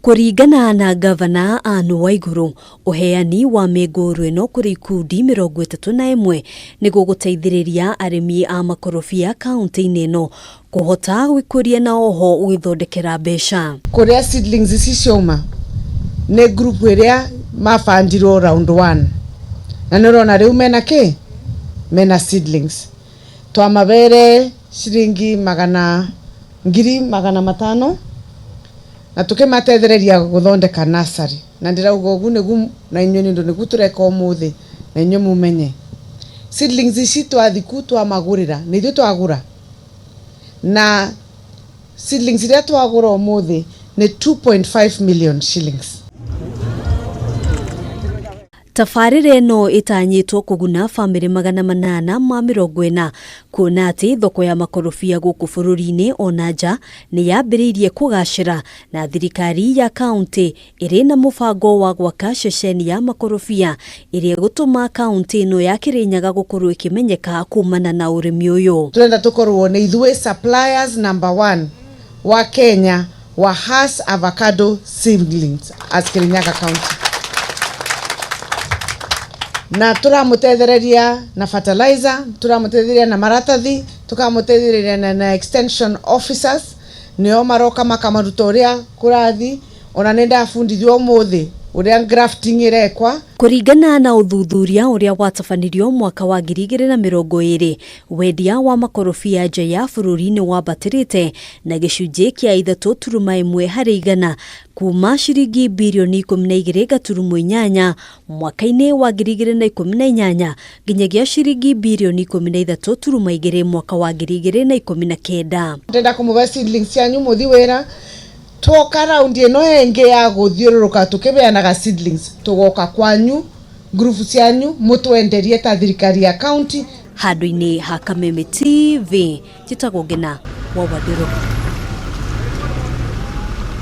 Kuringana na ngabana Ann Waiguru, uheani wa miungurwa ĩno kuri ikundi 31 nĩ gũgũteithĩrĩria arimi a makorobia kaunti-inĩ ĩno kuhota gwĩkũria na oho gwĩthondekera mbeca. Kuria seedlings ici cioma nĩ group ĩrĩa mafandirwo round 1 na nĩrona rĩu mena seedlings twamabere shilingi ngiri magana matano na tukimatethereria guthondeka nursery na ndirauga ugu nigu na inyo ndo nigu tureka umuthi na inyo mumenye seedlings ici twathiku twamagurira ni ithu twagura na seedlings iria twagura umuthi ni 2.5 million shillings. Tabarira ĩno ĩtanyĩtwo kũguna bamĩrĩ 840 kuona atĩ thoko ya makorobia gũkũ bũrũri-inĩ ona nja nĩ yambĩrĩirie kũgacĩra na thirikari ya kaunti ĩrĩ na mũbango wa gwaka ceceni ya makorobia ĩrĩa gũtũma kaunti ĩno ya Kirinyaga gũkorwo ĩkĩmenyeka kuumana na urimi ũyũ. Turenda tukorwo nĩ ithuĩ suppliers number 1 wa Kenya wa Hass avocado seedlings as Kirinyaga County. Na turamutethereria na fertilizer, turamutethereria na maratathi, tukamutethereria na extension officers nio maroka makamaruta uria kurathi ona nenda fundithio umuthi uria grafting irekwa. Kuringana na uthuthuria uria watabanirio mwaka wa 2020 wendia wa makorobia nja ya bũrũri nĩ wambatĩrĩte na gĩcunjĩ kĩa 3.1 harĩ igana kuma shilingi bilioni 12.8 mwaka-inĩ wa 2018 nginyagia shilingi bilioni 13.2 mwaka wa 2019. Ndenda kumuva seedlings cianyu muthi wira twoka round ino henge ya guthiururuka tukibeanaga seedlings tugoka kwanyu group cianyu mutwenderie ta thirikari ya county handũ-inĩ ha Kameme TV njĩtagwo Ngina wa Waiguru.